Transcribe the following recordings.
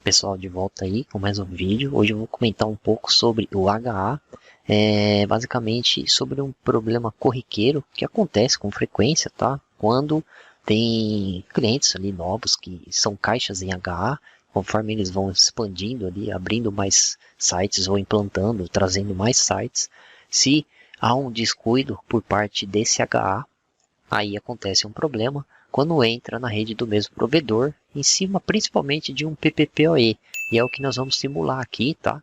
Pessoal, de volta aí com mais um vídeo. Hoje eu vou comentar um pouco sobre o HA, basicamente sobre um problema corriqueiro que acontece com frequência, tá? Quando tem clientes ali novos que são caixas em HA, conforme eles vão expandindo ali, abrindo mais sites ou implantando, trazendo mais sites, se há um descuido por parte desse HA, aí acontece um problema quando entra na rede do mesmo provedor, em cima principalmente de um PPPoE, e é o que nós vamos simular aqui, tá?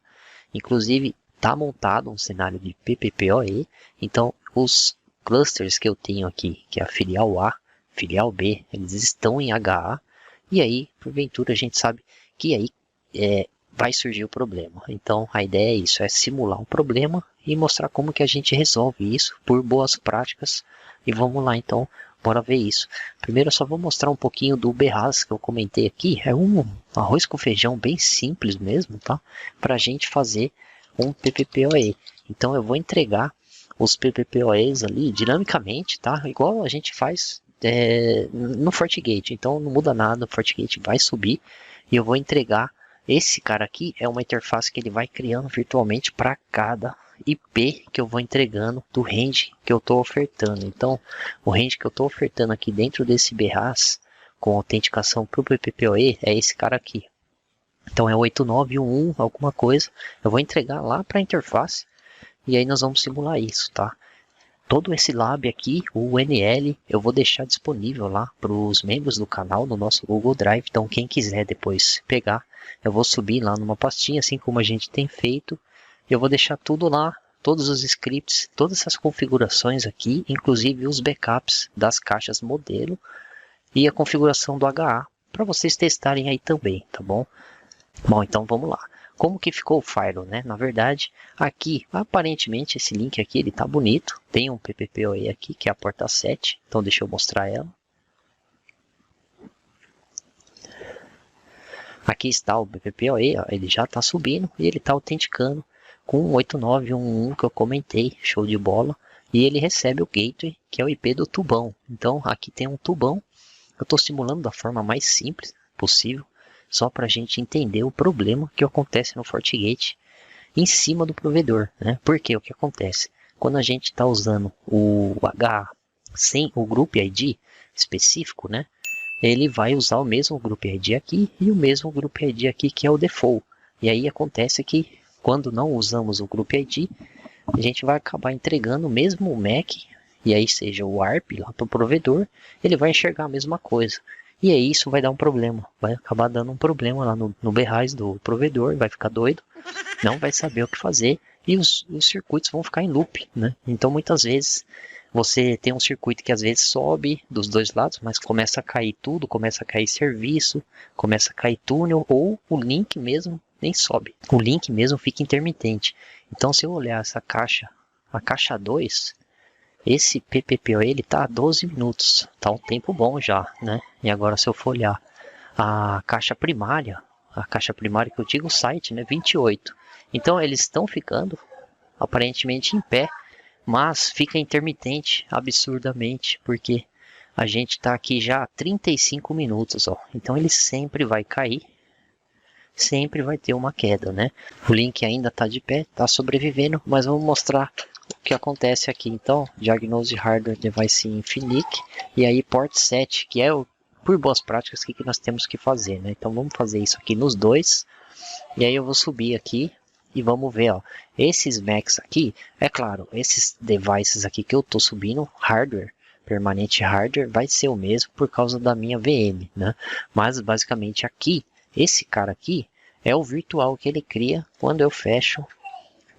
Inclusive, está montado um cenário de PPPoE, então os clusters que eu tenho aqui, que é a filial A, filial B, eles estão em HA, e aí, porventura, a gente sabe que aí vai surgir o problema. Então, a ideia é isso, é simular um problema e mostrar como que a gente resolve isso por boas práticas. E vamos lá, então, bora ver isso. Primeiro eu só vou mostrar um pouquinho do Berraz que eu comentei aqui. É um arroz com feijão bem simples mesmo, tá? Pra gente fazer um PPPoE. Então eu vou entregar os PPPoEs ali dinamicamente, tá? Igual a gente faz no FortiGate. Então não muda nada, o FortiGate vai subir e eu vou entregar. Esse cara aqui é uma interface que ele vai criando virtualmente para cada IP que eu vou entregando do range que eu estou ofertando. Então, o range que eu estou ofertando aqui dentro desse Berraz com autenticação para o PPPoE é esse cara aqui. Então é 8911 alguma coisa. Eu vou entregar lá para a interface e aí nós vamos simular isso, tá? Todo esse lab aqui, o UNL, eu vou deixar disponível lá para os membros do canal no nosso Google Drive. Então quem quiser depois pegar, eu vou subir lá numa pastinha, assim como a gente tem feito. Eu vou deixar tudo lá, todos os scripts, todas essas configurações aqui, inclusive os backups das caixas modelo e a configuração do HA, para vocês testarem aí também, tá bom? Bom, então vamos lá. Como que ficou o Firewall, né? Na verdade, aqui, aparentemente, esse link aqui, ele tá bonito. Tem um PPPoE aqui, que é a porta 7. Então, deixa eu mostrar ela. Aqui está o PPPoE, ó, ele já está subindo e ele está autenticando com o 8911 que eu comentei, show de bola. E ele recebe o gateway, que é o IP do tubão. Então, aqui tem um tubão. Eu estou simulando da forma mais simples possível, só para a gente entender o problema que acontece no FortiGate em cima do provedor, né? Porque o que acontece? Quando a gente está usando o HA sem o Group ID específico, né? Ele vai usar o mesmo Group ID aqui e o mesmo Group ID aqui, que é o default. E aí acontece que quando não usamos o Group ID, a gente vai acabar entregando o mesmo MAC, e aí seja o ARP lá para o provedor, ele vai enxergar a mesma coisa. E aí isso vai dar um problema, vai acabar dando um problema lá no Berraz do provedor, vai ficar doido, não vai saber o que fazer e os circuitos vão ficar em loop, né? Então muitas vezes você tem um circuito que às vezes sobe dos dois lados, mas começa a cair tudo, começa a cair serviço, começa a cair túnel ou o link mesmo nem sobe. O link mesmo fica intermitente. Então se eu olhar essa caixa, a caixa 2, esse PPPoE ele tá a 12 minutos, tá um tempo bom já, né? E agora se eu for olhar a caixa primária que eu digo o site, né, 28. Então eles estão ficando aparentemente em pé, mas fica intermitente absurdamente, porque a gente está aqui já há 35 minutos, ó. Então ele sempre vai cair, sempre vai ter uma queda, né? O link ainda está de pé, está sobrevivendo, mas vamos mostrar o que acontece aqui. Então, Diagnose Hardware Device Infinite, e aí Port 7, que é o por boas práticas, o que nós temos que fazer, né? Então vamos fazer isso aqui nos dois. E aí eu vou subir aqui e vamos ver, ó. Esses Macs aqui, é claro, esses devices aqui que eu tô subindo, hardware, permanente hardware, vai ser o mesmo por causa da minha VM, né? Mas basicamente aqui, esse cara aqui é o virtual que ele cria quando eu fecho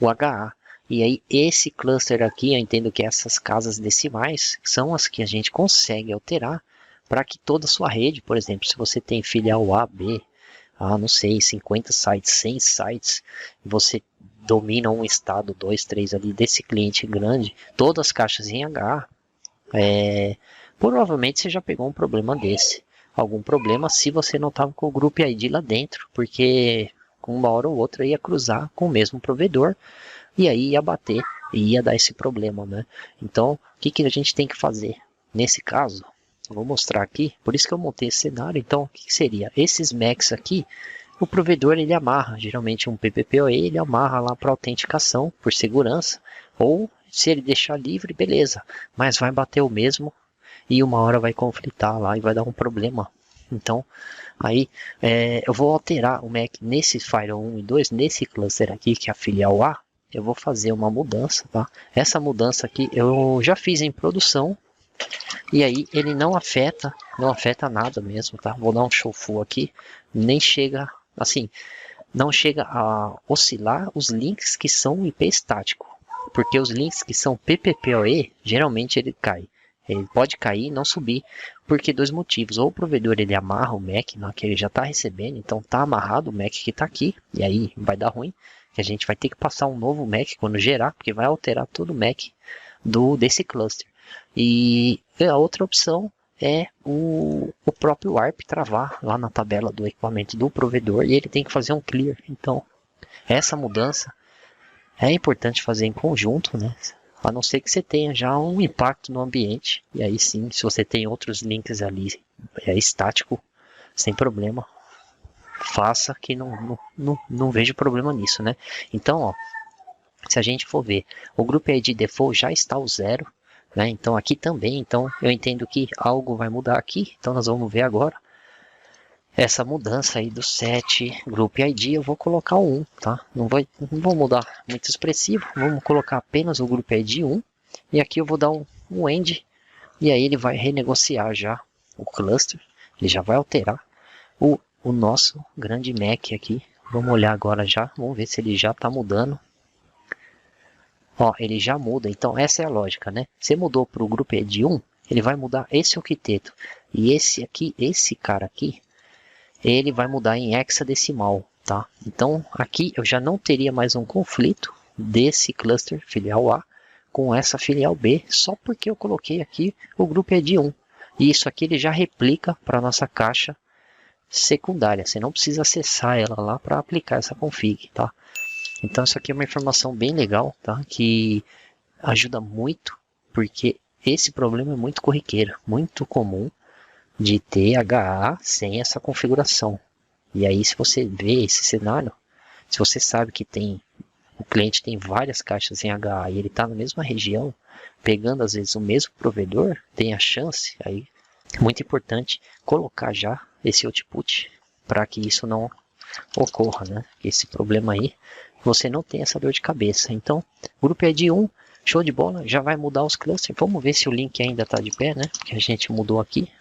o HA. E aí esse cluster aqui, eu entendo que essas casas decimais são as que a gente consegue alterar para que toda a sua rede, por exemplo, se você tem filial A, B, não sei, 50 sites, 100 sites, você domina um estado, 2, 3 ali desse cliente grande, todas as caixas em HA, provavelmente você já pegou um problema desse. Algum problema se você não estava com o Group ID lá dentro, porque uma hora ou outra ia cruzar com o mesmo provedor, e aí ia bater e ia dar esse problema, né? Então, o que a gente tem que fazer? Nesse caso, vou mostrar aqui, por isso que eu montei esse cenário. Então, o que seria? Esses Macs aqui, o provedor ele amarra, geralmente um PPPoE ele amarra lá para autenticação, por segurança, ou se ele deixar livre, beleza, mas vai bater o mesmo e uma hora vai conflitar lá e vai dar um problema. Então, aí eu vou alterar o MAC nesse Firewall 1 e 2, nesse cluster aqui, que é a filial A, eu vou fazer uma mudança, tá? Essa mudança aqui eu já fiz em produção, e aí ele não afeta nada mesmo, tá? Vou dar um show full aqui, nem chega, assim, não chega a oscilar os links que são IP estático, porque os links que são PPPoE, geralmente ele cai. Ele pode cair e não subir, porque dois motivos. Ou o provedor ele amarra o MAC que ele já está recebendo, então está amarrado o MAC que está aqui, e aí vai dar ruim, que a gente vai ter que passar um novo MAC quando gerar, porque vai alterar todo o MAC desse cluster. E a outra opção é o próprio warp travar lá na tabela do equipamento do provedor, e ele tem que fazer um clear. Então, essa mudança é importante fazer em conjunto, né? A não ser que você tenha já um impacto no ambiente. E aí sim, se você tem outros links ali estático, sem problema, faça, que não vejo problema nisso, né? Então, ó, se a gente for ver, o Group ID Default já está o 0, né? Então aqui também, então eu entendo que algo vai mudar aqui. Então nós vamos ver agora essa mudança aí do set Group ID. Eu vou colocar o 1, tá? Não vou mudar muito expressivo, vamos colocar apenas o Group ID 1, e aqui eu vou dar um end, e aí ele vai renegociar já o cluster, ele já vai alterar o nosso grande MAC aqui. Vamos olhar agora já, vamos ver se ele já está mudando. Ó, ele já muda, então essa é a lógica, né? Você mudou para o Group ID 1, ele vai mudar esse octeto, e esse aqui, esse cara aqui, ele vai mudar em hexadecimal, tá? Então aqui eu já não teria mais um conflito desse cluster filial A com essa filial B, só porque eu coloquei aqui o Group ID 1. E isso aqui ele já replica para a nossa caixa secundária, você não precisa acessar ela lá para aplicar essa config, tá? Então isso aqui é uma informação bem legal, tá? Que ajuda muito, porque esse problema é muito corriqueiro, muito comum, de ter HA sem essa configuração. E aí, se você vê esse cenário, se você sabe que o cliente tem várias caixas em HA e ele está na mesma região, pegando às vezes o mesmo provedor, tem a chance, aí é muito importante colocar já esse output para que isso não ocorra, né? Esse problema aí, você não tem essa dor de cabeça. Então, Group ID 1, show de bola, já vai mudar os clusters. Vamos ver se o link ainda está de pé, né? Que a gente mudou aqui.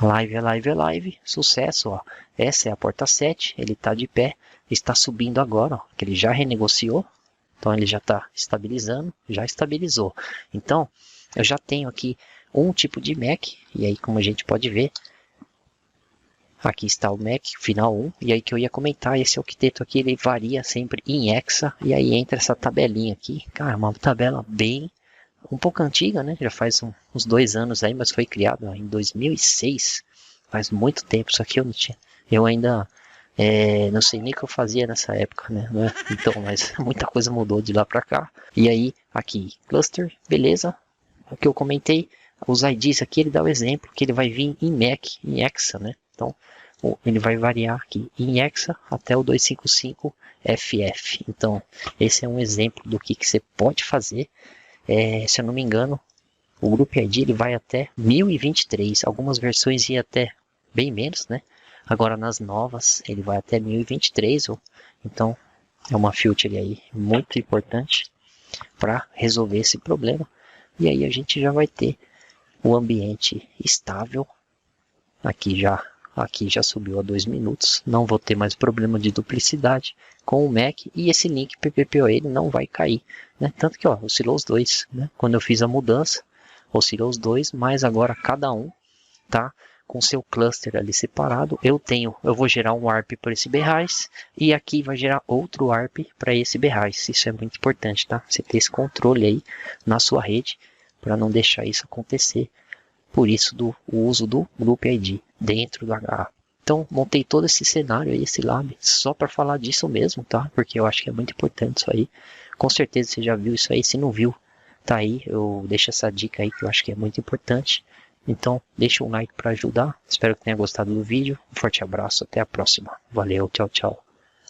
Live, sucesso, ó. Essa é a porta 7, ele está de pé, está subindo agora, ó, que ele já renegociou, então ele já está estabilizando, já estabilizou. Então, eu já tenho aqui um tipo de MAC, e aí como a gente pode ver, aqui está o MAC, final 1, e aí que eu ia comentar, esse octeto aqui, ele varia sempre em hexa, e aí entra essa tabelinha aqui, cara, uma tabela bem um pouco antiga, né? Já faz uns 2 anos aí, mas foi criado em 2006. Faz muito tempo. Isso aqui eu não tinha. Eu ainda não sei nem o que eu fazia nessa época, né? Então, mas muita coisa mudou de lá para cá. E aí, aqui, cluster, beleza. O que eu comentei, os IDs aqui, ele dá o exemplo que ele vai vir em MAC, em hexa, né? Então, ele vai variar aqui em hexa até o 255FF. Então, esse é um exemplo do que você pode fazer. Se eu não me engano, o Group ID ele vai até 1023. Algumas versões iam até bem menos, né? Agora nas novas ele vai até 1023. Então é uma filter aí muito importante para resolver esse problema. E aí a gente já vai ter o ambiente estável. Aqui já subiu a 2 minutos. Não vou ter mais problema de duplicidade com o MAC, e esse link PPPoE ele não vai cair, né? Tanto que ó, oscilou os dois, né? Quando eu fiz a mudança, oscilou os dois, mas agora cada um tá com seu cluster ali separado. Eu vou gerar um warp para esse BRAIS, e aqui vai gerar outro warp para esse BRAIS. Isso é muito importante, tá? Você ter esse controle aí na sua rede para não deixar isso acontecer. Por isso o uso do Group ID dentro do HA. Então, montei todo esse cenário aí, esse lab, só para falar disso mesmo, tá? Porque eu acho que é muito importante isso aí. Com certeza você já viu isso aí, se não viu, tá aí. Eu deixo essa dica aí que eu acho que é muito importante. Então, deixa um like para ajudar. Espero que tenha gostado do vídeo. Um forte abraço, até a próxima. Valeu, tchau, tchau.